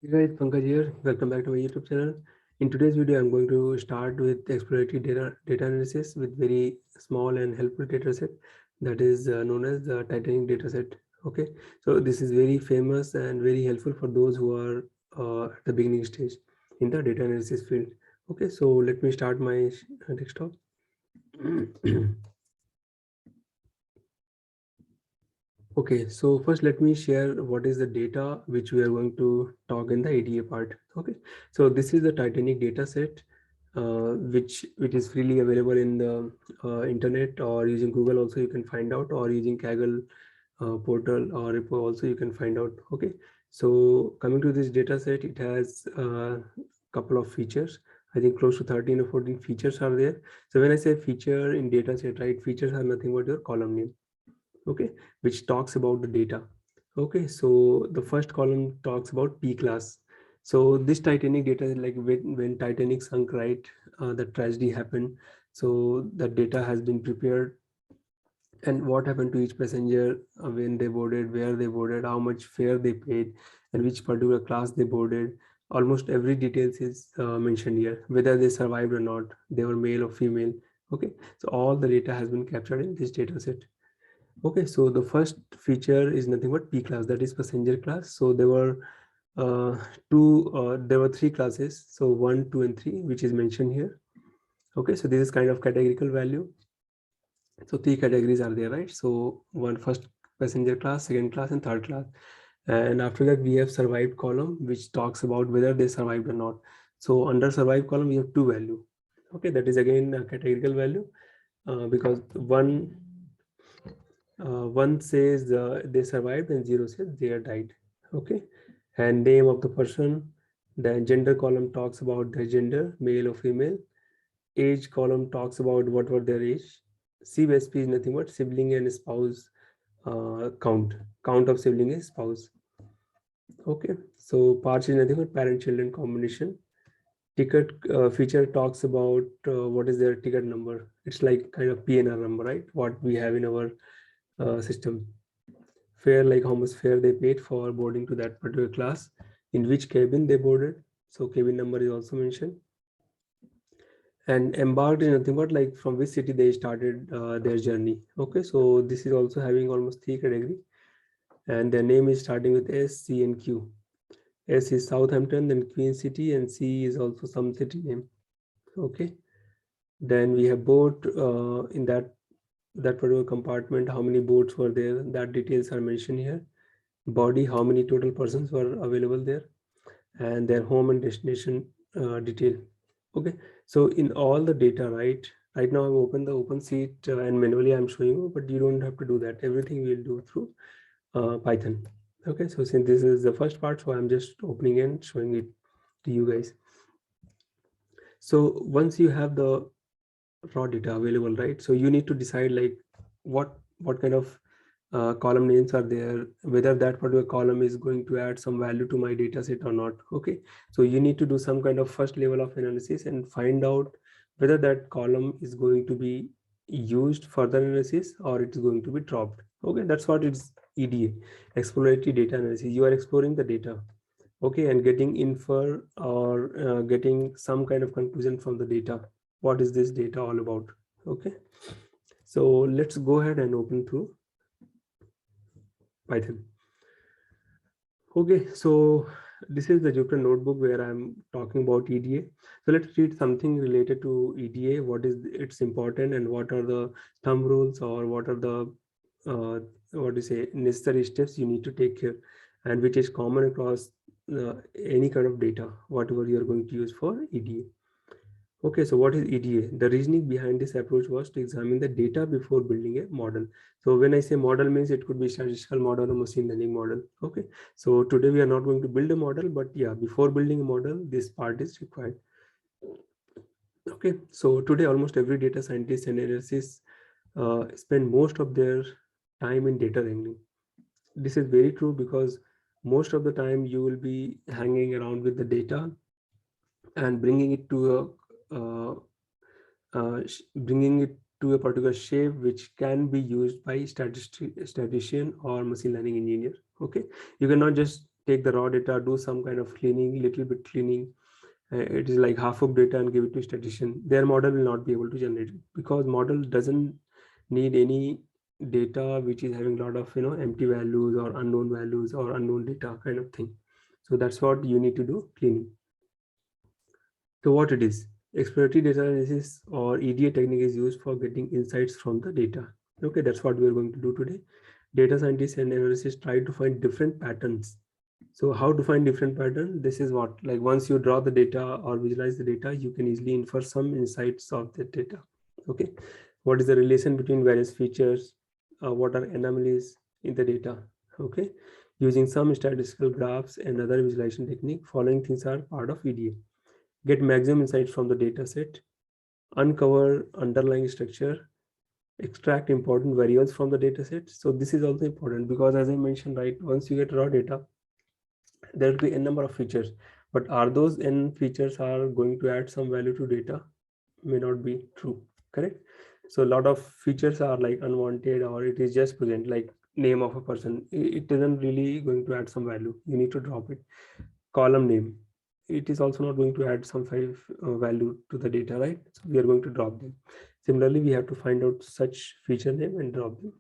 Hey guys, Pankaj here. Welcome back to my YouTube channel. In today's video, I'm going to start with exploratory data analysis with very small and helpful data set that is known as the Titanic data set. Okay, so this is very famous and very helpful for those who are at the beginning stage in the data analysis field. Okay, so let me start my desktop. Okay, so first let me share what is the data which we are going to talk in the ADA part. Okay, so this is the Titanic data set, which is freely available in the internet, or using Google also you can find out, or using Kaggle portal or repo also you can find out. Okay, so coming to this data set, it has a couple of features. I think close to 13 or 14 features are there. So when I say feature in data set, right, features are nothing but your column name. Okay, which talks about the data. Okay, so the first column talks about P class. So this Titanic data is like when Titanic sunk, right, the tragedy happened. So the data has been prepared, and what happened to each passenger, when they boarded, where they boarded, how much fare they paid, and which particular class they boarded. Almost every details is mentioned here, whether they survived or not, they were male or female. Okay, so all the data has been captured in this data set. Okay, so the first feature is nothing but P class, that is passenger class. So uh, there were three classes, so 1, 2, and 3, which is mentioned here. Okay, so this is kind of categorical value. So three categories are there, right? So one first passenger class, second class, and third class. And after that, we have survived column, which talks about whether they survived or not. So under survive column, we have two value. Okay, that is again a categorical value, because one says they survived and zero says they are died. Okay, and name of the person. The gender column talks about their gender, male or female. Age column talks about what were their age. CBSP is nothing but sibling and spouse count of sibling and spouse. Okay, so parts is nothing but parent children combination. Ticket feature talks about what is their ticket number. It's like kind of PNR number, right? What we have in our system. Fare, like how much fare they paid for boarding to that particular class, in which cabin they boarded. So cabin number is also mentioned. And embarked is nothing but like from which city they started their journey. Okay, so this is also having almost three category, and their name is starting with S, C, and Q. S is Southampton, then Queen City, and C is also some city name. Okay, then we have boat in that particular compartment. How many boats were there? That details are mentioned here. Body, how many total persons were available there, and their home and destination detail. Okay, so in all the data, right now I've opened the open sheet and manually I'm showing you, but you don't have to do that. Everything we'll do through Python. Okay, so since this is the first part, so I'm just opening and showing it to you guys. So once you have the raw data available, right, so you need to decide like what kind of column names are there, whether that particular column is going to add some value to my data set or not. Okay, so you need to do some kind of first level of analysis and find out whether that column is going to be used for the analysis or it's going to be dropped. Okay, that's what it's EDA, exploratory data analysis. You are exploring the data, okay, and getting infer or getting some kind of conclusion from the data. What is this data all about? Okay, so let's go ahead and open through Python. Okay, so this is the Jupyter notebook where I'm talking about EDA. So let's read something related to EDA. What is its important, and what are the thumb rules, or what are the what do you say, necessary steps you need to take care, and which is common across any kind of data, whatever you're going to use for EDA. Okay, so what is EDA? The reasoning behind this approach was to examine the data before building a model. So when I say model, means it could be statistical model or machine learning model. Okay, so today we are not going to build a model, but yeah, before building a model, this part is required. Okay, so today almost every data scientist and analysis spend most of their time in data wrangling. This is very true because most of the time you will be hanging around with the data and bringing it to a particular shape which can be used by statistician or machine learning engineer. Okay, you cannot just take the raw data, do some kind of cleaning, little bit cleaning, it is like half of data and give it to statistician, their model will not be able to generate it, because model doesn't need any data which is having a lot of empty values or unknown values or unknown data kind of thing. So that's what you need to do, cleaning. So what it is, exploratory data analysis or EDA technique is used for getting insights from the data. Okay, that's what we are going to do today. Data scientists and analysts try to find different patterns. So how to find different pattern? This is what, like once you draw the data or visualize the data, you can easily infer some insights of the data. Okay, what is the relation between various features? What are anomalies in the data? Okay, using some statistical graphs and other visualization technique, following things are part of EDA. Get maximum insights from the data set, uncover underlying structure, extract important variables from the data set. So this is also important because, as I mentioned, right, once you get raw data, there will be a number of features, but are those n features are going to add some value to data? May not be true, correct? So a lot of features are like unwanted, or it is just present, like name of a person. It isn't really going to add some value, you need to drop it. Column name, it is also not going to add some value to the data, right? So we are going to drop them. Similarly, we have to find out such feature name and drop them.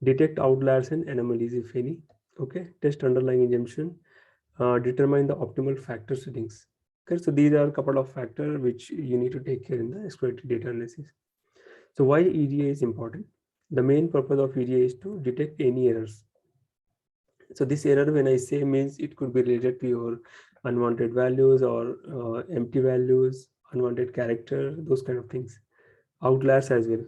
Detect outliers and anomalies if any. Okay, test underlying assumption, determine the optimal factor settings. Okay, so these are a couple of factors which you need to take care in the exploratory data analysis. So why EDA is important? The main purpose of EDA is to detect any errors. So this error, when I say, means it could be related to your unwanted values or empty values, unwanted character, those kind of things. Outliers as well.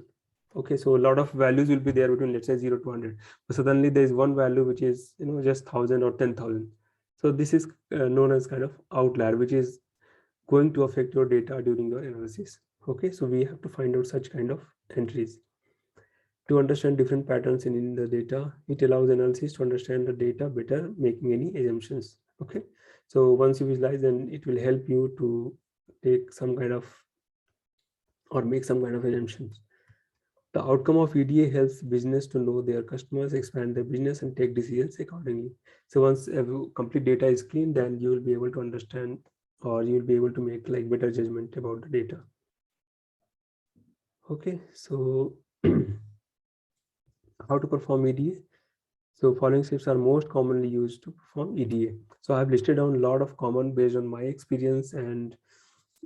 Okay, so a lot of values will be there between, let's say, 0 to 100, but suddenly there is one value which is just 1000 or 10,000. So this is known as kind of outlier, which is going to affect your data during your analysis. Okay, so we have to find out such kind of entries. To understand different patterns in the data, it allows analysis to understand the data better, making any assumptions. Okay, so once you visualize, then it will help you to take some kind of or make some kind of assumptions. The outcome of EDA helps business to know their customers, expand their business, and take decisions accordingly. So once complete data is clean, then you will be able to understand, or you will be able to make like better judgment about the data. Okay, so how to perform EDA? So following steps are most commonly used to perform EDA. So I've listed down a lot of common based on my experience and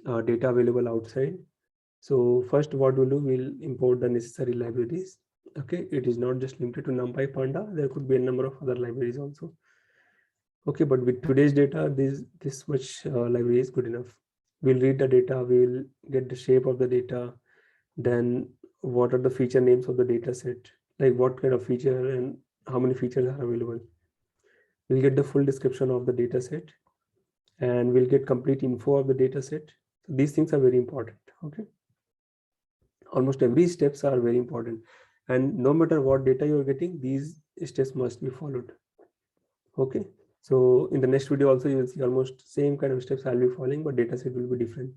data available outside. So first, what we'll do, we'll import the necessary libraries. Okay, it is not just limited to NumPy, Panda. There could be a number of other libraries also. Okay, but with today's data, this much library is good enough. We'll read the data, we'll get the shape of the data, then what are the feature names of the data set, like what kind of feature and how many features are available. We'll get the full description of the data set, and we'll get complete info of the data set. So these things are very important. Okay, almost every steps are very important, and no matter what data you're getting, these steps must be followed. Okay, so in the next video also you will see almost same kind of steps I'll be following, but data set will be different.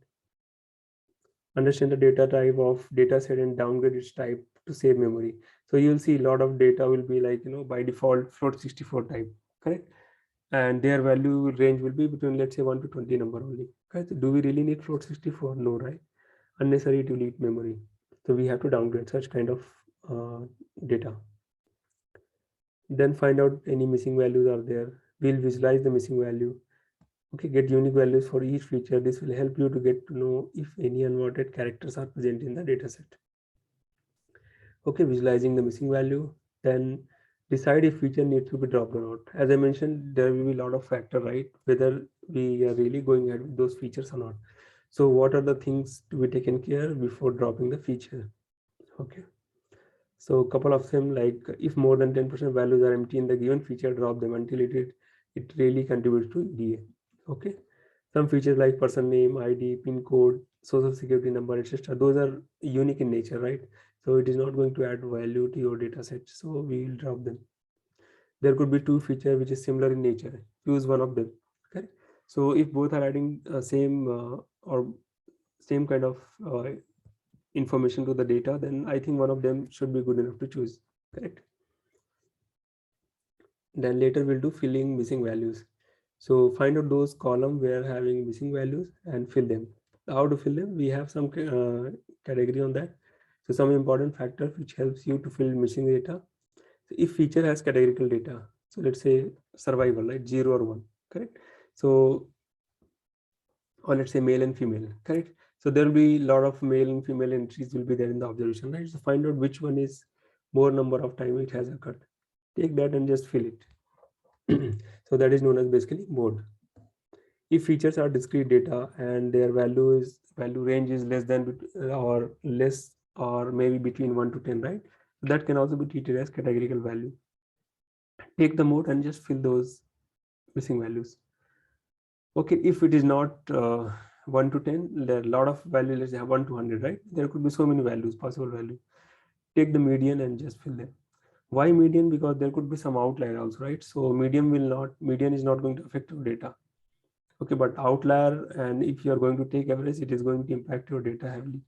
Understand the data type of data set and downgrade its type to save memory. So you'll see a lot of data will be like by default float 64 type, correct? And their value range will be between, let's say, 1 to 20 number only. Okay, so do we really need float 64? No, right? Unnecessary to eat memory. So we have to downgrade such kind of data. Then find out any missing values are there. We'll visualize the missing value. Okay, get unique values for each feature. This will help you to get to know if any unwanted characters are present in the data set. Okay, visualizing the missing value, then decide if feature needs to be dropped or not. As I mentioned, there will be a lot of factor, right? Whether we are really going ahead with those features or not. So what are the things to be taken care before dropping the feature? Okay. So a couple of them, like if more than 10% values are empty in the given feature, drop them until it really contributes to EDA. Okay. Some features like person name, ID, PIN code, social security number, etc. Those are unique in nature, right? So it is not going to add value to your data set. So we will drop them. There could be two features which is similar in nature. Choose one of them. Okay. So if both are adding or same kind of information to the data, then I think one of them should be good enough to choose. Correct. Then later we'll do filling missing values. So find out those column where having missing values and fill them. How to fill them? We have some category on that. So some important factor which helps you to fill missing data. So if feature has categorical data, so let's say survival, right? 0 or 1, correct? So, or let's say male and female, correct? So there will be a lot of male and female entries will be there in the observation, right? So find out which one is more number of time it has occurred. Take that and just fill it. So that is known as basically mode. If features are discrete data and their value range is less than or less or maybe between 1 to 10, right? That can also be treated as categorical value. Take the mode and just fill those missing values. Okay, if it is not 1 to 10, there are a lot of values, let's say 1 to 100, right? There could be so many values, possible values. Take the median and just fill them. Why median? Because there could be some outlier also, right? So median is not going to affect your data. Okay, but outlier, and if you are going to take average, it is going to impact your data heavily.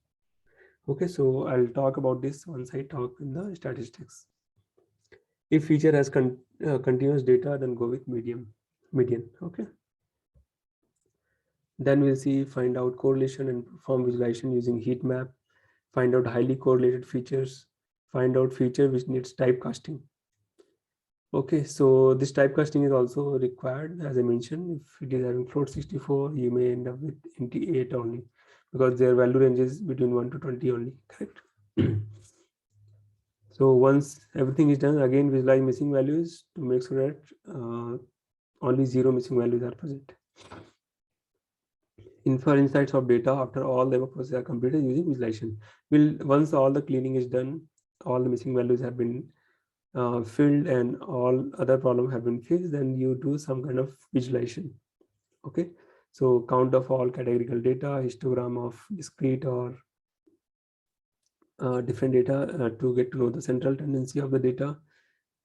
Okay, so I'll talk about this once I talk in the statistics. If feature has continuous data, then go with median. Okay. Then we'll see find out correlation and perform visualization using heat map. Find out highly correlated features. Find out feature which needs typecasting. Okay, so this typecasting is also required, as I mentioned. If it is having float 64, you may end up with int 8 only, because their value range is between 1 to 20 only, correct? So once everything is done, again visualize missing values to make sure that only 0 missing values are present. Infer insights of data after all the above processes are completed using visualization. Once all the cleaning is done, all the missing values have been filled and all other problems have been fixed, then you do some kind of visualization. Okay, so count of all categorical data, histogram of discrete or different data to get to know the central tendency of the data,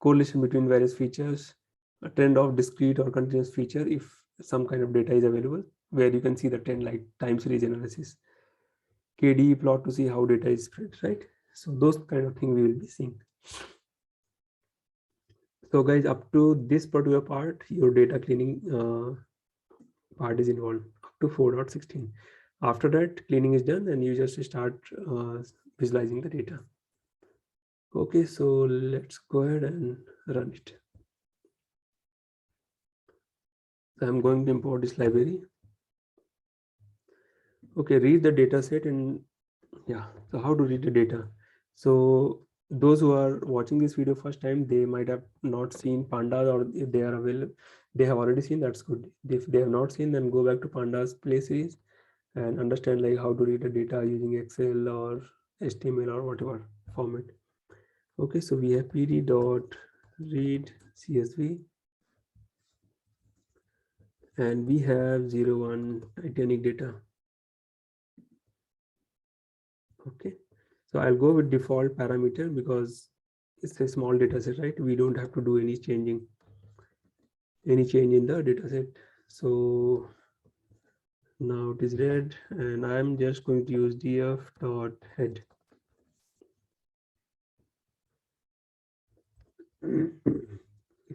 correlation between various features, a trend of discrete or continuous feature if some kind of data is available where you can see the trend, like time series analysis, KDE plot to see how data is spread, right? So those kind of things we will be seeing. So guys, up to this particular part, your data cleaning part is involved up to 4.16. After that, cleaning is done and you just start visualizing the data. Okay, so let's go ahead and run it. So I'm going to import this library. Okay, read the data set, and yeah, so how to read the data. So those who are watching this video first time, they might have not seen pandas, or if they are available, they have already seen, that's good. If they have not seen, then go back to pandas play series and understand like how to read the data using Excel or HTML or whatever format. Okay, so we have pd.read CSV and we have 01 Titanic data. Okay, so I'll go with default parameter because it's a small data set, right? We don't have to do any change in the data set. So now it is red and I'm just going to use df.head.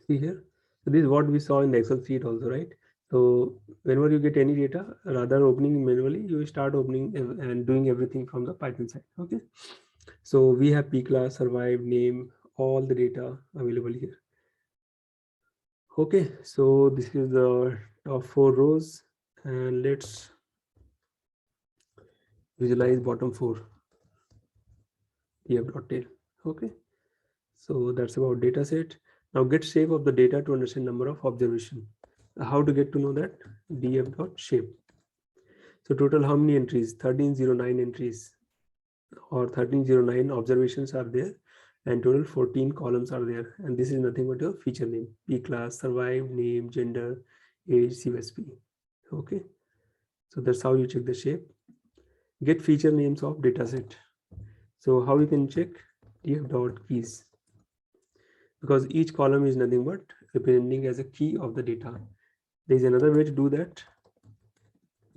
See here, so this is what we saw in the Excel sheet also, right? So whenever you get any data, rather opening manually, you start opening and doing everything from the Python side. Okay, so we have p class, survive, name, all the data available here. Okay, so this is the top 4 rows and let's visualize bottom 4 df.tail. Okay, so that's about data set. Now get shape of the data to understand number of observation. How to get to know that? df.shape. So total how many entries? 1309 entries or 1309 observations are there, and total 14 columns are there, and this is nothing but a feature name: p class, survive, name, gender, age, CSP. Okay, so that's how you check the shape. Get feature names of dataset. So how you can check? df.keys, because each column is nothing but representing as a key of the data. There is another way to do that: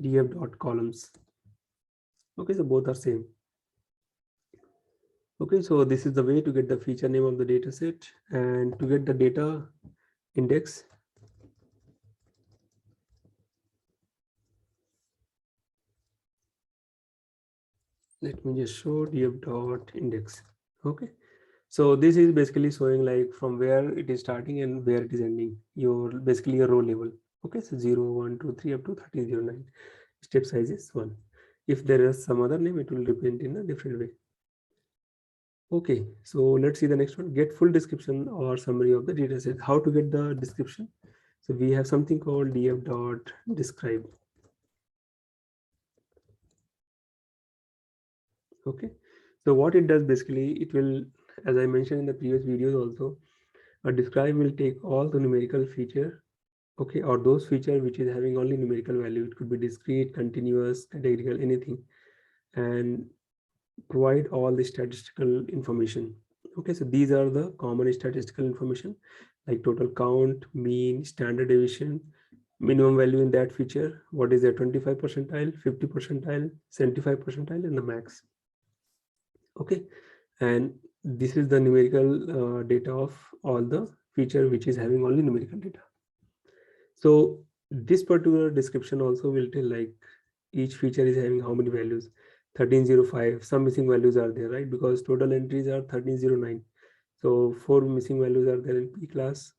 df.columns. Okay, so both are same. Okay, so this is the way to get the feature name of the data set, and to get the data index. Let me just show df dot index. Okay, so this is basically showing like from where it is starting and where it is ending, your basically your row level. Okay, so 0 1 2 3 up to 1309. Step size is 1. If there is some other name, it will represent in a different way. Okay, so let's see the next one. Get full description or summary of the data set. How to get the description? So we have something called df.describe. Okay, so what it does basically, it will, as I mentioned in the previous videos also, a describe will take all the numerical feature, okay, or those feature which is having only numerical value. It could be discrete, continuous, categorical, anything, and provide all the statistical information. Okay, so these are the common statistical information like total count, mean, standard deviation, minimum value in that feature, what is the 25 percentile, 50 percentile, 75 percentile, and the max. Okay, and this is the numerical data of all the feature which is having only numerical data. So this particular description also will tell like each feature is having how many values. 1305, some missing values are there, right? Because total entries are 1309. So 4 missing values are there in P class.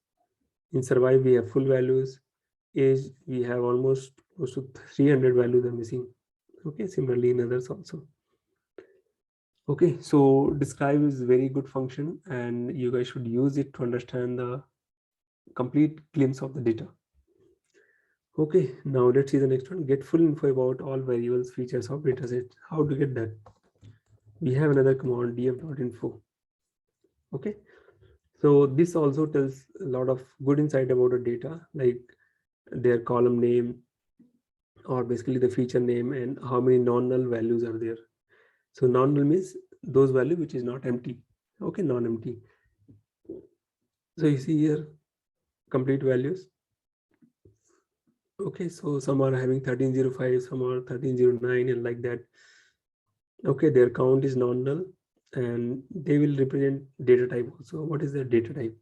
In survive, we have full values. Age, we have almost close to 300 values are missing. Okay, similarly in others also. Okay, so describe is very good function and you guys should use it to understand the complete glimpse of the data. Okay, now let's see the next one. Get full info about all variables, features of dataset. How to get that? We have another command df.info. Okay, so this also tells a lot of good insight about the data, like their column name or basically the feature name and how many non-null values are there. So non-null means those value which is not empty. Okay, non-empty. So you see here complete values. Okay, so some are having 1305, some are 1309 and like that. Okay, their count is non-null and they will represent data type also. What is the data type?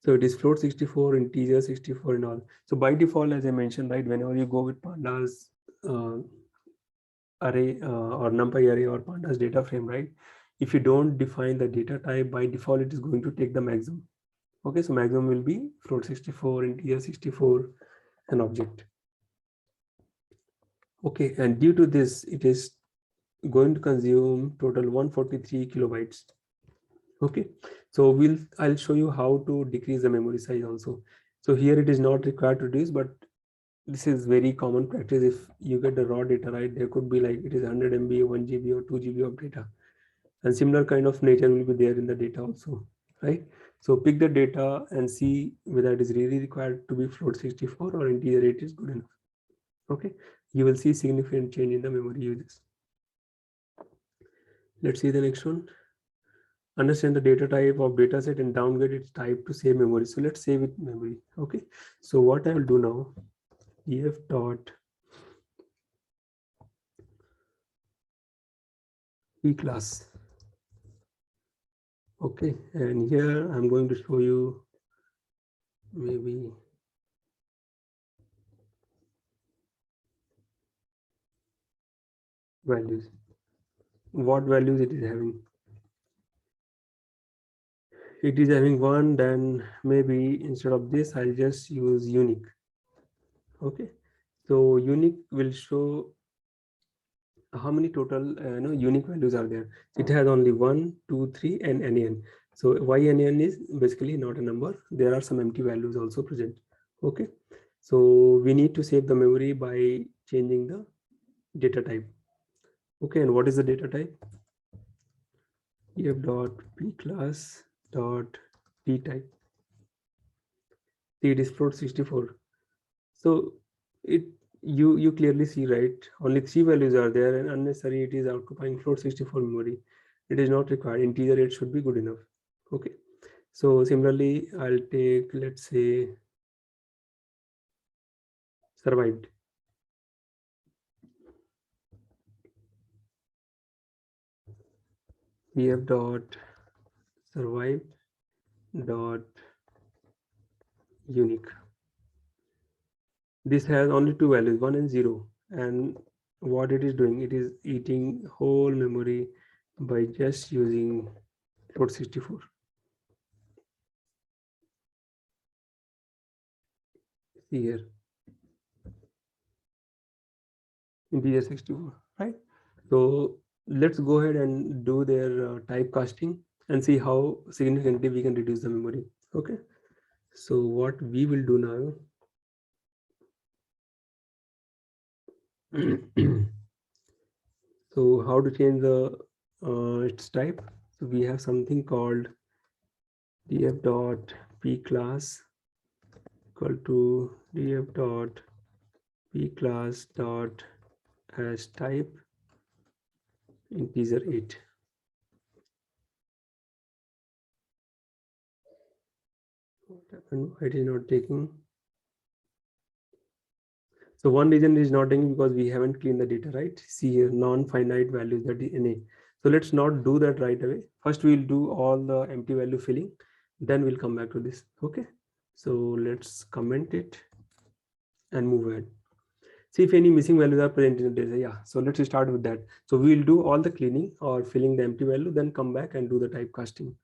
So it is float 64, integer 64 and all. So by default, as I mentioned, right, whenever you go with pandas uh, array or numpy array or pandas data frame, right, if you don't define the data type, by default it is going to take the maximum. Okay, so maximum will be float 64, integer 64, an object. Okay, and due to this, it is going to consume total 143 kilobytes. Okay, so I'll show you how to decrease the memory size also. So here it is not required to reduce, but this is very common practice. If you get the raw data, right, there could be like it is 100 MB, 1 GB or 2 GB of data, and similar kind of nature will be there in the data also, right? So pick the data and see whether it is really required to be float 64 or integer 8 is good enough. Okay, you will see significant change in the memory uses. Let's see the next one. Understand the data type of dataset and downgrade its type to save memory. So let's save it memory. Okay, so what I will do now, df dot p class. Okay, and here I'm going to show you maybe values, what values it is having. It is having 1, then maybe instead of this I'll just use unique. Okay, so unique will show how many total unique values are there. It has only 1, 2, 3 and nan. So why nan is basically not a number. There are some empty values also present. Okay, so we need to save the memory by changing the data type. Okay, and what is the data type? df dot p class dot p type. See, it is float 64. So it you clearly see, right, only 3 values are there and unnecessary it is occupying float 64 memory. It is not required. Integer 8 should be good enough. Okay, so similarly I'll take, let's say, survived. pf dot survive dot unique. This has only two values, 1 and 0, and what it is doing, it is eating whole memory by just using float 64. See here, integer 64, right? So let's go ahead and do their typecasting and see how significantly we can reduce the memory. Okay, so what we will do now, so how to change the its type. So we have something called df dot p class equal to df dot p class dot as type integer 8. What happened? It is not taking. So one reason it is not taking because we haven't cleaned the data, right? See here, non-finite values, that is NA. So let's not do that right away. First we'll do all the empty value filling, then we'll come back to this. Okay, so let's comment it and move ahead. See if any missing values are present in the data. Yeah, so let's start with that. So we'll do all the cleaning or filling the empty value, then come back and do the typecasting.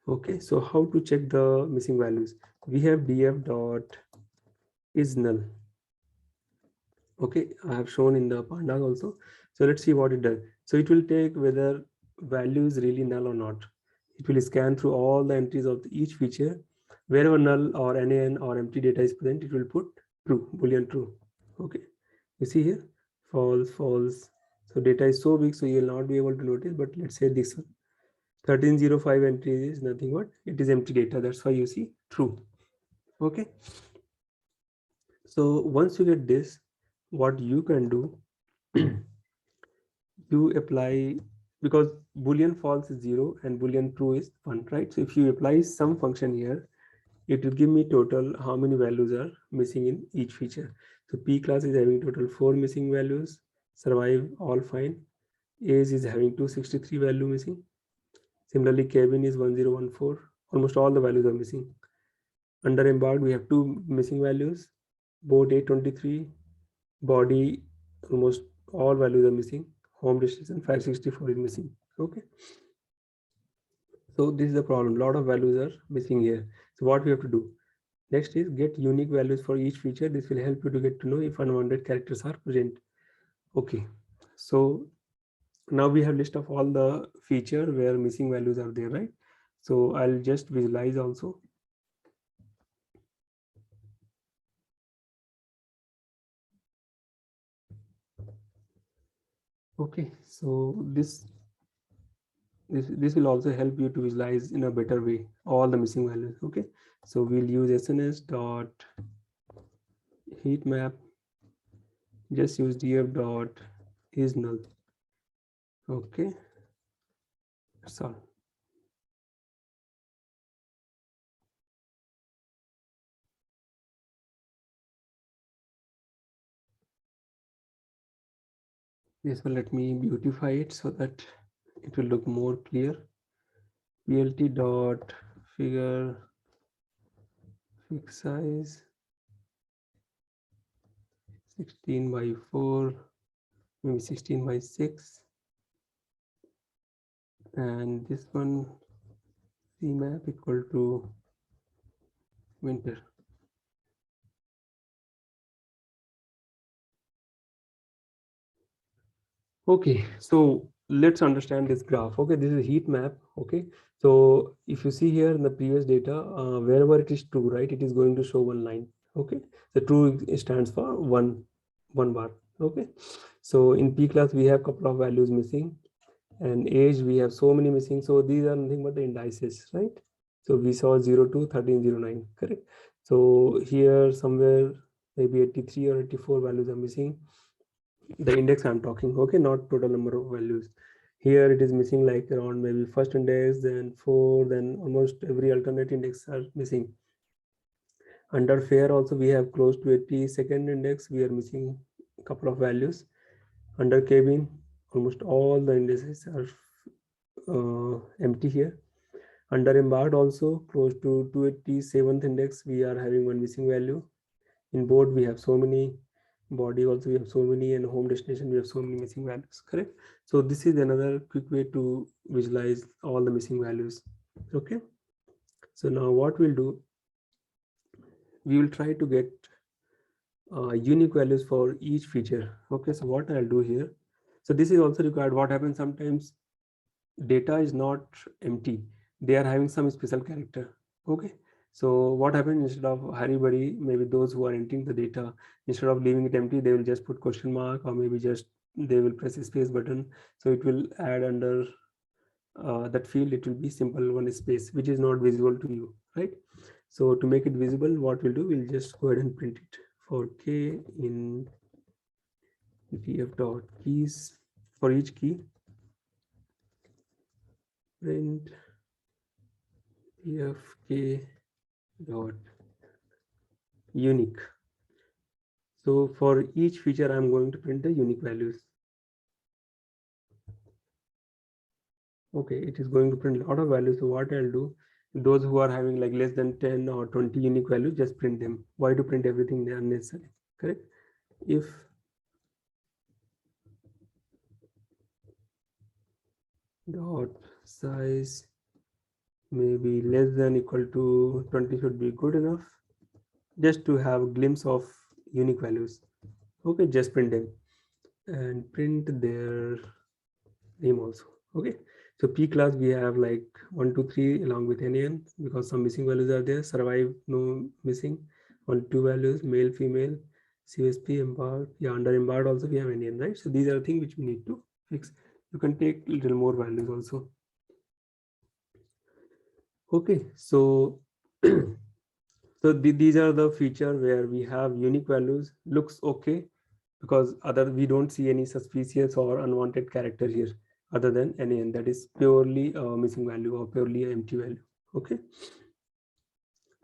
Okay, so how to check the missing values? We have df dot is null. Okay, I have shown in the pandas also. So let's see what it does. So it will take whether value is really null or not. It will scan through all the entries of each feature. Wherever null or NaN or empty data is present, it will put true, boolean true. Okay, you see here, false, false. So data is so big, so you will not be able to notice, but let's say this one. 1305 entries is nothing but it is empty data. That's why you see true. Okay. So once you get this, what you can do, you apply, because boolean false is 0 and boolean true is 1, right? So if you apply some function here, it will give me total how many values are missing in each feature. So P class is having total 4 missing values, survive all fine. Age is having 263 value missing. Similarly, cabin is 1014. Almost all the values are missing. Under embarked, we have 2 missing values. Boat 823, body, almost all values are missing. Home destination 564 is missing. Okay. So this is the problem. A lot of values are missing here. So what we have to do? Next is get unique values for each feature. This will help you to get to know if unwanted characters are present. Okay. So now we have list of all the feature where missing values are there, right? So I'll just visualize also. Okay, so this will also help you to visualize in a better way all the missing values. Okay, so we'll use SNS dot heat map. Just use df dot is null. Okay, that's all. This will let me beautify it so that it will look more clear. plt dot figure fix size 16 by 4, maybe 16 by 6, and this one cmap equal to winter. Okay, so let's understand this graph. Okay, this is a heat map. Okay, so if you see here in the previous data, wherever it is true, right, it is going to show one line. Okay, the true stands for one bar. Okay, so in P class we have couple of values missing, and age we have so many missing. So these are nothing but the indices, right? So we saw 0 to 1309, correct? So here somewhere maybe 83 or 84 values are missing. The index I'm talking, okay, not total number of values. Here it is missing like around maybe first index, then 4, then almost every alternate index are missing. Under fair also we have close to 82nd index, we are missing a couple of values. Under cabin, almost all the indices are empty here. Under embarked also close to 287th index, we are having one missing value. In board we have so many, body also we have so many, and home destination we have so many missing values, correct? So this is another quick way to visualize all the missing values. Okay, so now what we'll do, we will try to get unique values for each feature. Okay, so what I'll do here, so this is also required. What happens sometimes, data is not empty, they are having some special character. Okay, so what happens, instead of everybody, maybe those who are entering the data, instead of leaving it empty, they will just put question mark, or maybe just they will press a space button, so it will add under that field, it will be simple one space which is not visible to you, right? So to make it visible, what we'll do, we'll just go ahead and print it for k in df dot keys. For each key, print df k dot unique. So for each feature, I'm going to print the unique values. Okay, it is going to print a lot of values. So what I'll do, those who are having like less than 10 or 20 unique values, just print them. Why to print everything unnecessary, correct? If dot size maybe less than equal to 20 should be good enough, just to have a glimpse of unique values. Okay, just print them and print their name also. Okay, so p class we have like 1 2 3 along with nan, because some missing values are there. Survive, no missing. 1 2 values, male female, csp embarked. Yeah, under embarked also we have nan, right? So these are the things which we need to fix. You can take little more values also. Okay, so so these are the feature where we have unique values. Looks okay, because other we don't see any suspicious or unwanted character here other than nan, that is purely a missing value or purely an empty value. Okay,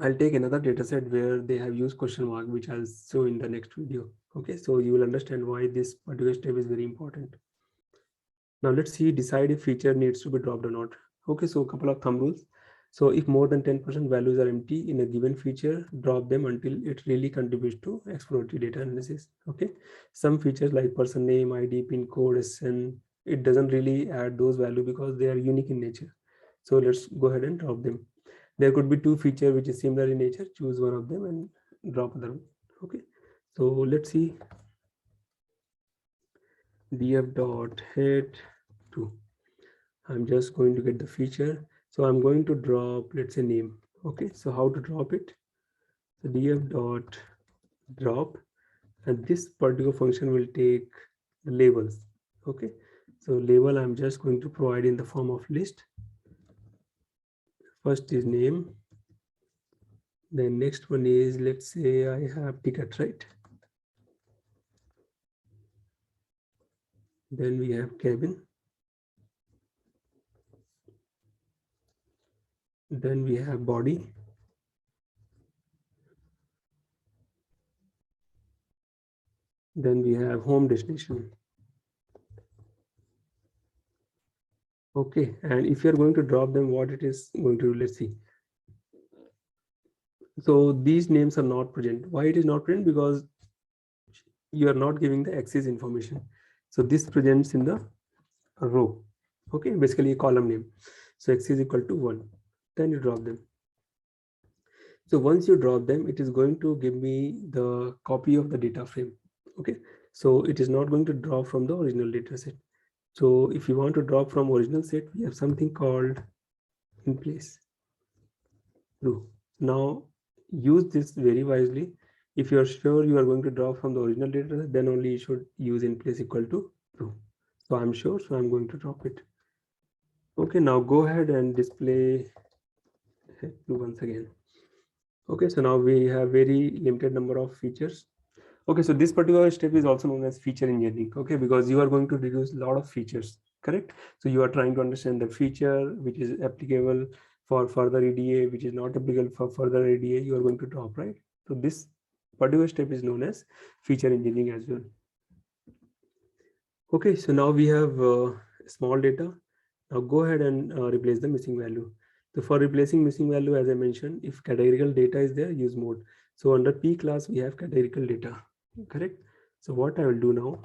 I'll take another data set where they have used question mark, which I'll show in the next video. Okay, so you will understand why this particular step is very important. Now let's see, decide if feature needs to be dropped or not. Okay, so a couple of thumb rules. So if more than 10% values are empty in a given feature, drop them until it really contributes to exploratory data analysis. Okay, some features like person name, ID, pin code, SN, it doesn't really add those values because they are unique in nature. So let's go ahead and drop them. There could be two features which is similar in nature, choose one of them and drop other one. Okay, so let's see, df dot head 2. I'm just going to get the feature. So I'm going to drop, let's say, name. Okay, so how to drop it? So df dot drop, and this particular function will take the labels. Okay, so label I'm just going to provide in the form of list. First is name, then next one is, let's say I have ticket, right? Then we have cabin, then we have body, then we have home destination. Okay, and if you're going to drop them, what it is going to do, let's see. So these names are not present. Why it is not present? Because you are not giving the axis information. So this presents in the row. Okay, basically a column name. So x is equal to 1. Then you drop them. So once you drop them, it is going to give me the copy of the data frame. Okay, so it is not going to drop from the original data set. So if you want to drop from original set, we have something called in place true. Now use this very wisely. If you are sure you are going to draw from the original data, then only you should use in place equal to true. So I'm sure, so I'm going to drop it. Okay, now go ahead and display true once again. Okay, so now we have very limited number of features. Okay, so this particular step is also known as feature engineering. Okay, because you are going to reduce a lot of features, correct? So you are trying to understand the feature which is applicable for further EDA, which is not applicable for further EDA, you are going to drop, right? So this particular step is known as feature engineering as well. Okay, so now we have small data. Now go ahead and replace the missing value. So for replacing missing value, as I mentioned, if categorical data is there, use mode. So under P class, we have categorical data, correct? So what I will do now,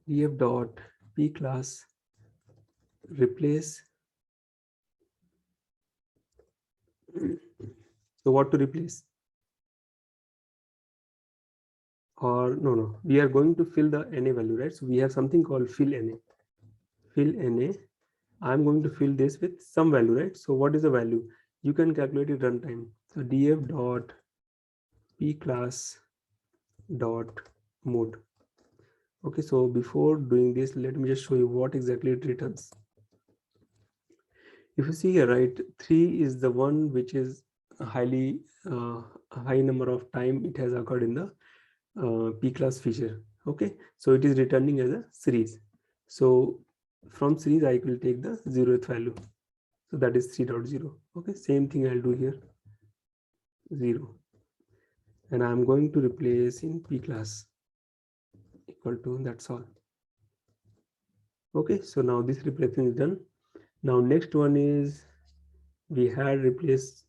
df dot P class replace. So what to replace? Or no, we are going to fill the NA value, right? So we have something called fill NA. Fill NA. I'm going to fill this with some value, right? So what is the value? You can calculate it runtime. So df dot P class dot mode. Okay, so before doing this, let me just show you what exactly it returns. If you see here, right, 3 is the one which is highly high number of time it has occurred in the P class feature. Okay, so it is returning as a series. So from series I will take the 0th value, so that is 3.0. okay, same thing I'll do here, 0, and I'm going to replace in P class equal to, that's all. Okay, so now this replacement is done. Now next one is, we had replaced,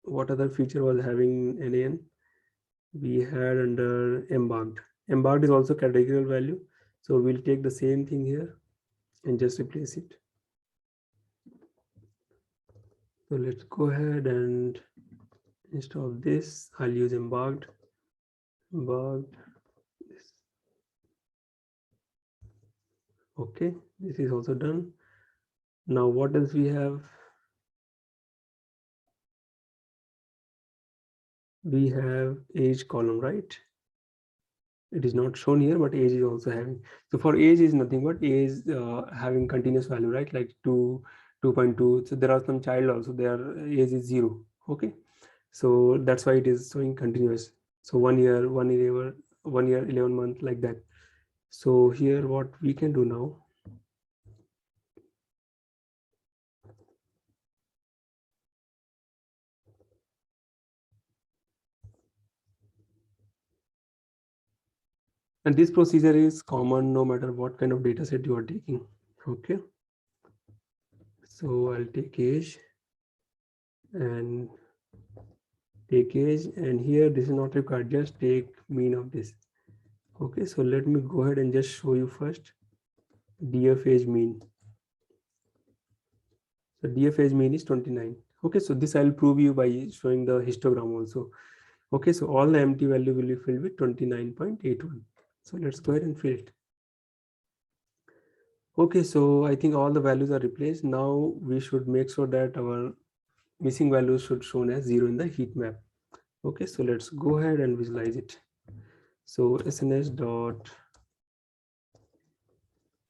what other feature was having NaN? We had under embarked. Embarked is also categorical value, so we'll take the same thing here and just replace it. So let's go ahead and instead of this, I'll use embarked. This. Okay, this is also done. Now what else we have? We have age column, right? It is not shown here, but age is also having. So for age is nothing but age having continuous value, right? Like 2, 2.2. So there are some child also, their age is 0. Okay, so that's why it is showing continuous. So 1 year, 1 year, 1 year, 11 months, like that. So here what we can do now, and this procedure is common no matter what kind of data set you are taking. Okay, so I'll take age and take age, and here this is not required, just take mean of this. Okay, so let me go ahead and just show you first df age mean. So df age mean is 29. Okay, so this I'll prove you by showing the histogram also. Okay, so all the empty value will be filled with 29.81. So let's go ahead and fill it. Okay, so I think all the values are replaced. Now we should make sure that our missing values should shown as 0 in the heat map. Okay, so let's go ahead and visualize it. So sns dot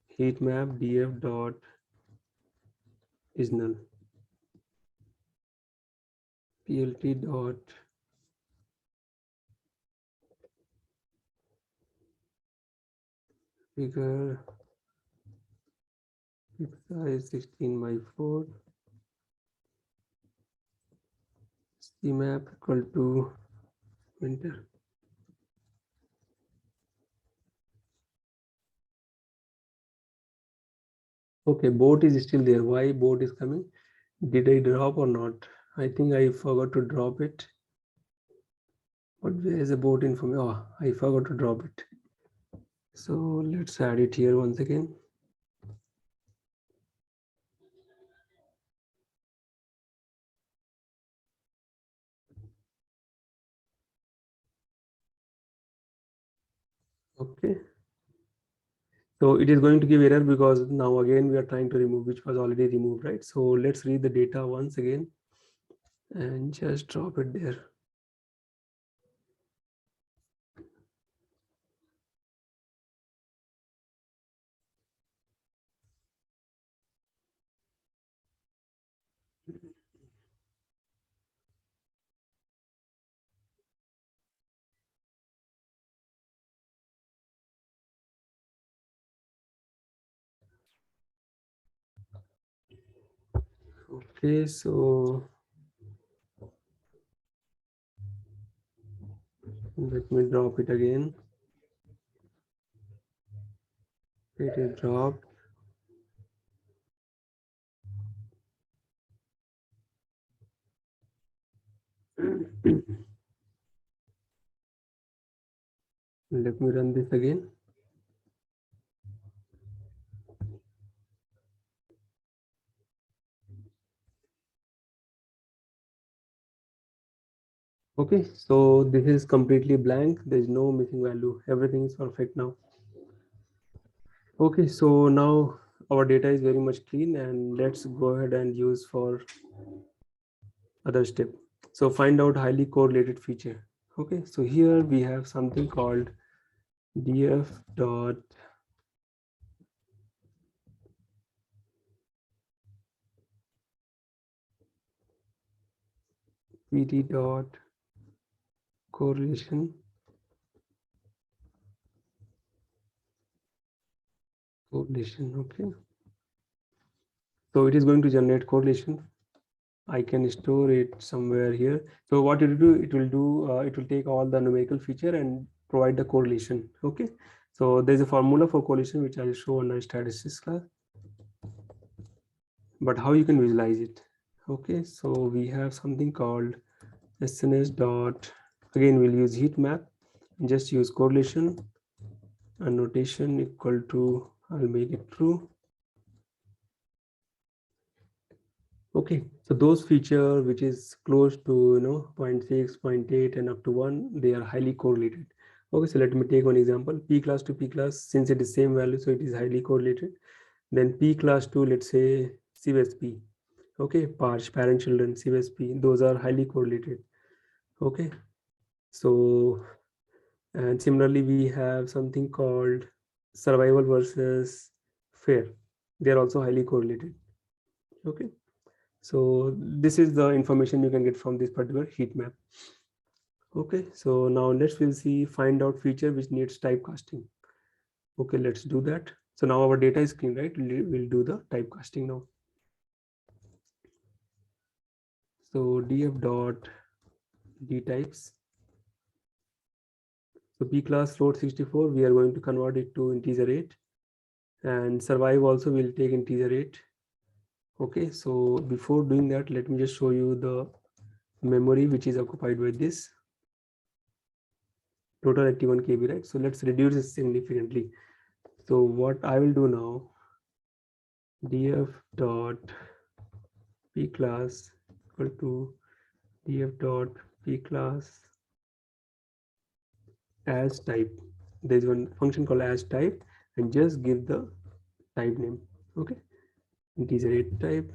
heat map df dot is null, plt dot figure size 16:4, cmap equal to winter. Okay, boat is still there. Why boat is coming? Did I drop or not? I think I forgot to drop it. But where is the boat information? Oh, I forgot to drop it. So let's add it here once again. Okay. So it is going to give error because now again we are trying to remove, which was already removed, right? So let's read the data once again and just drop it there. Okay, so let me drop it again. It is dropped. Let me run this again. Okay, so this is completely blank. There is no missing value. Everything is perfect now. Okay, so now our data is very much clean, and let's go ahead and use for other step. So find out highly correlated feature. Okay, so here we have something called df dot pt dot correlation okay, so it is going to generate correlation. I can store it somewhere here. So what it will do, it will take all the numerical feature and provide the correlation. Okay, so there's a formula for correlation which I'll show on our statistics class, but how you can visualize it. Okay, so we have something called sns dot, again we'll use heat map, just use correlation annotation equal to, I'll make it true. Okay, so those feature which is close to 0.6, 0.8 and up to 1, they are highly correlated. Okay, so let me take one example. P class to P class, since it is same value, so it is highly correlated. Then P class to, let's say, CSP. Okay, parent children, CSP, those are highly correlated. Okay, so, and similarly we have something called survival versus fair. They are also highly correlated. Okay, so this is the information you can get from this particular heat map. Okay, so now we'll see find out feature which needs typecasting. Okay, let's do that. So now our data is clean, right? We'll do the typecasting now. So df dot d types. So p class float 64, we are going to convert it to integer 8, and survive also will take integer 8. Okay, so before doing that, let me just show you the memory which is occupied by this. Total 81 KB, right? So let's reduce it significantly. So what I will do now, df dot p class equal to df dot p class as type. There's one function called as type, and just give the type name. Okay, integer 8 type.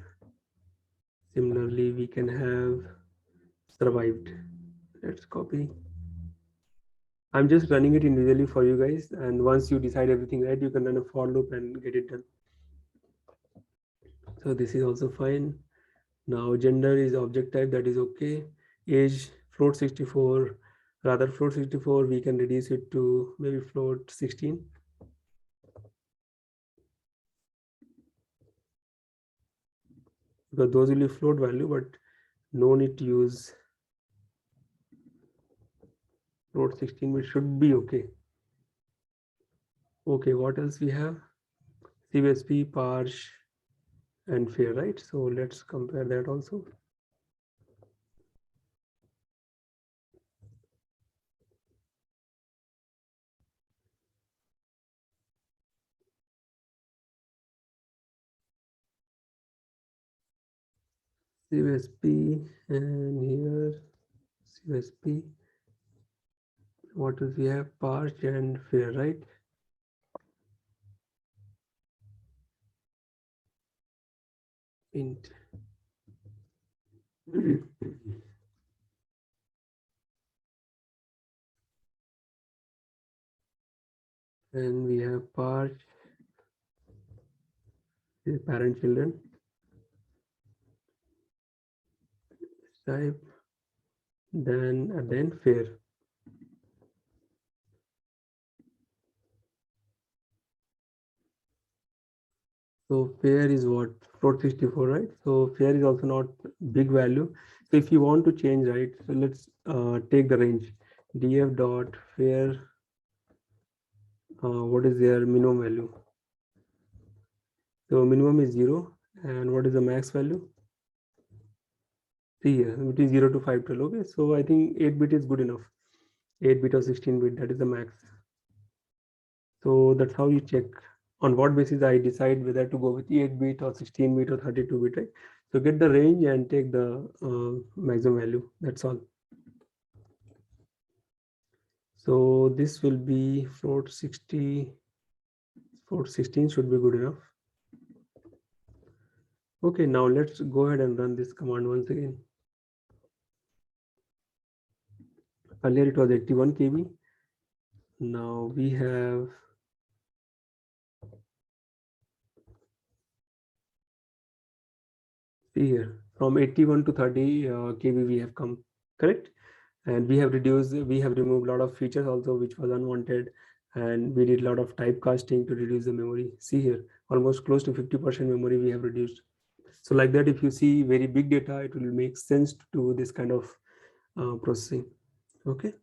Similarly, we can have survived. Let's copy. I'm just running it individually for you guys, and once you decide everything right, you can run a for loop and get it done. So this is also fine. Now gender is object type, that is okay. Age float 64, rather float 64, we can reduce it to maybe float 16. Because those will be float value, but no need to use float 16, which should be okay. Okay, what else we have? CSP, parse, and fair, right? So let's compare that also. CSP, and here CSP. What do we have? Parse and fair, right? Int. And we have parse, parent children type, then fair. So fair is what? Float 64, right? So fair is also not big value. So if you want to change, right? So let's take the range. Df dot fair. What is their minimum value? So minimum is 0, and what is the max value? See here, between 0 to 512. Okay, so I think 8-bit is good enough. 8-bit or 16-bit, that is the max. So that's how you check on what basis I decide whether to go with 8-bit or 16-bit or 32-bit, right? So get the range and take the maximum value. That's all. So this will be float 60, float 16 should be good enough. Okay, now let's go ahead and run this command once again. Earlier it was 81 KB. Now we have here from 81 to 30 KB we have come, correct? And we have removed a lot of features also which was unwanted, and we did a lot of typecasting to reduce the memory. See here, almost close to 50% memory we have reduced. So like that, if you see very big data, it will make sense to do this kind of processing. Okay,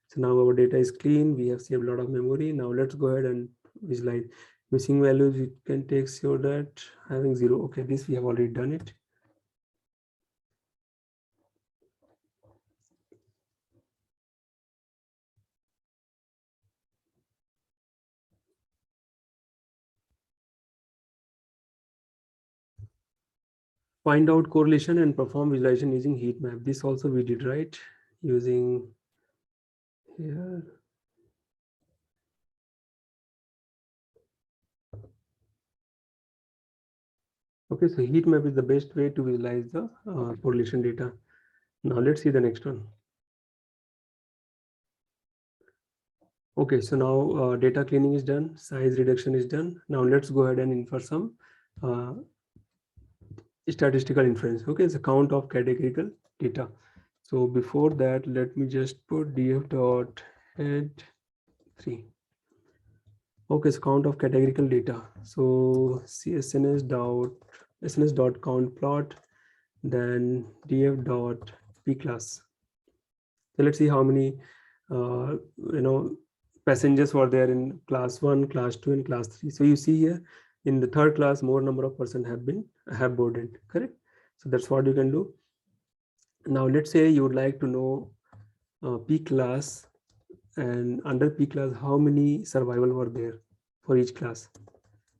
so now our data is clean, we have saved a lot of memory. Now let's go ahead and visualize missing values. We can take sure that having 0. Okay, this we have already done it. Find out correlation and perform visualization using heat map. This also we did, right? Using here. Okay, so heat map is the best way to visualize the correlation data. Now let's see the next one. Okay, so now data cleaning is done, size reduction is done. Now let's go ahead and infer some statistical inference. Okay, it's a count of categorical data. So before that, let me just put df dot head 3. Okay, so count of categorical data. So sns dot count plot, then df dot p class. So let's see how many passengers were there in class 1, class 2, and class 3. So you see here in the third class, more number of persons have boarded, correct? So that's what you can do. Now let's say you would like to know P class, and under P class how many survival were there for each class.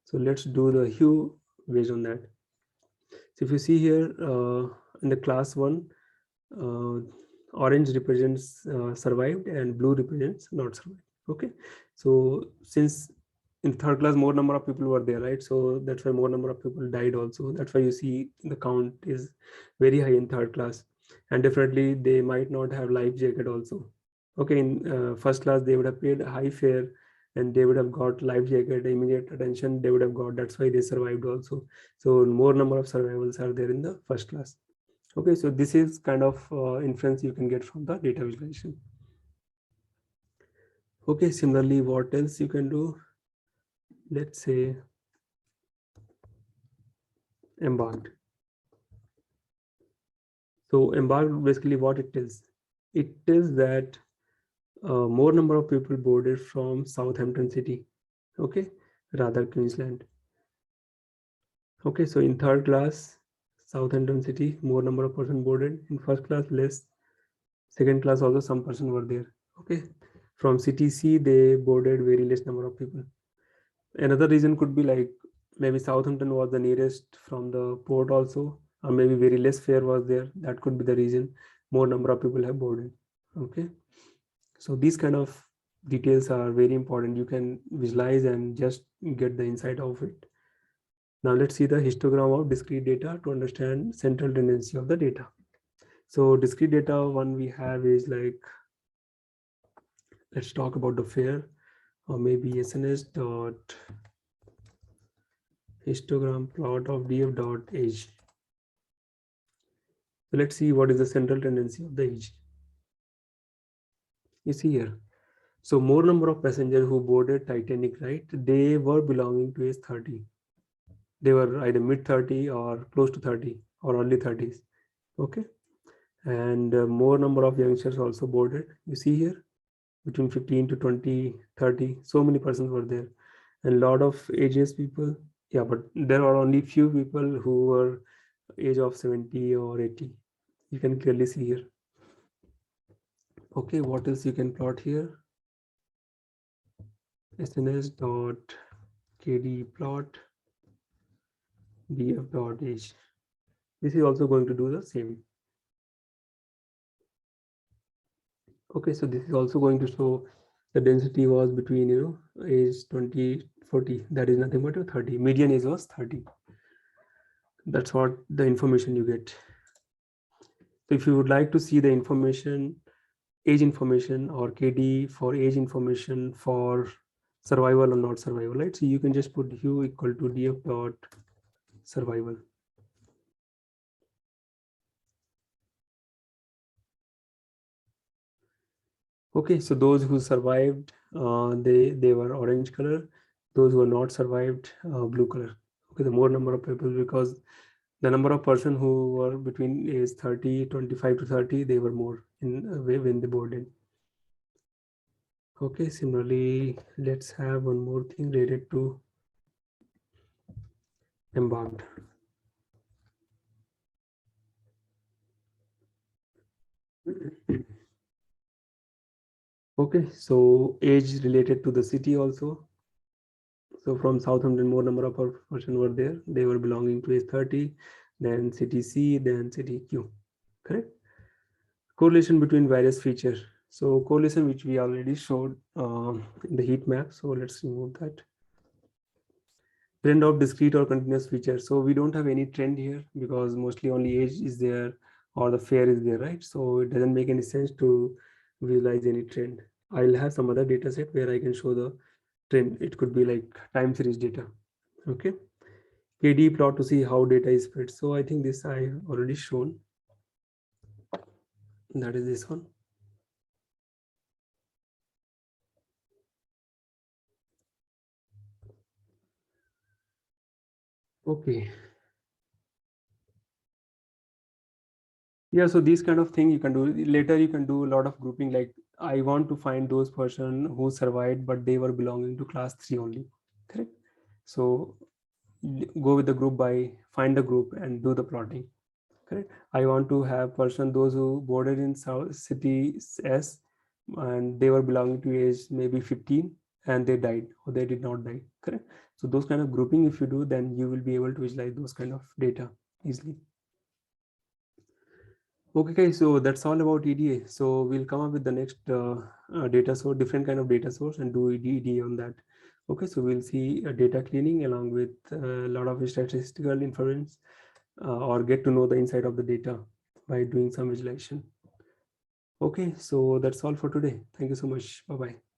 So let's do the hue based on that. So if you see here in the class 1, orange represents survived and blue represents not survived. Okay, so since in third class more number of people were there, right? So that's why more number of people died also. That's why you see the count is very high in third class, and definitely they might not have life jacket also. Okay, in first class they would have paid a high fare and they would have got life jacket, immediate attention they would have got. That's why they survived also. So more number of survivals are there in the first class. Okay, so this is kind of inference you can get from the data visualization. Okay, similarly, what else you can do? Let's say embarked. So embarked, basically what it tells? It tells that more number of people boarded from Southampton city, okay, rather Queensland. Okay, so in third class, Southampton city, more number of person boarded. In first class, less. Second class also some person were there. Okay, from city C, they boarded very less number of people. Another reason could be like maybe Southampton was the nearest from the port also, or maybe very less fare was there. That could be the reason more number of people have boarded. Okay, so these kind of details are very important. You can visualize and just get the insight of it. Now let's see the histogram of discrete data to understand central tendency of the data. So discrete data one we have is like, let's talk about the fare, or maybe SNS dot histogram plot of df dot age. So let's see what is the central tendency of the age. You see here. So more number of passengers who boarded Titanic, right? They were belonging to age 30. They were either mid 30 or close to 30 or early 30s. Okay. And more number of youngsters also boarded. You see here between 15 to 20, 30. So many persons were there. And a lot of ages people. Yeah, but there are only few people who were age of 70 or 80. You can clearly see here. Okay, what else you can plot here? SNS dot KD plot DF dot age. This is also going to do the same. Okay, so this is also going to show the density was between age 20 40, that is nothing but 30. Median age was 30. That's what the information you get. So if you would like to see the information, age information or KD for age information for survival or not survival, right? So you can just put hue equal to df dot survival. Okay, so those who survived, they were orange color. Those who were not survived, blue color. Okay, the more number of people, because the number of person who were between age 30, 25 to 30, they were more in when they boarded. Okay, similarly, let's have one more thing related to embarked. Okay, so age related to the city also. So from Southampton, more number of person were there. They were belonging to age 30, then city C, then city Q. Correct? Correlation between various features. So correlation which we already showed in the heat map. So let's remove that. Trend of discrete or continuous features. So we don't have any trend here because mostly only age is there or the fare is there, right? So it doesn't make any sense to visualize any trend. I'll have some other data set where I can show the trend. It could be like time series data. Okay. KD plot to see how data is spread. So I think this I've already shown. That is this one. Okay. Yeah, so these kind of thing you can do later. You can do a lot of grouping, like I want to find those person who survived but they were belonging to class 3 only. Correct. So go with the group by find the group and do the plotting. Correct. I want to have person those who boarded in South City S and they were belonging to age maybe 15 and they died or they did not die. Correct. So those kind of grouping if you do, then you will be able to visualize those kind of data easily. Okay, guys, so that's all about EDA. So we'll come up with the next data source, different kind of data source, and do EDA on that. Okay, so we'll see data cleaning along with a lot of statistical inference or get to know the inside of the data by doing some visualization. Okay, so that's all for today. Thank you so much. Bye-bye.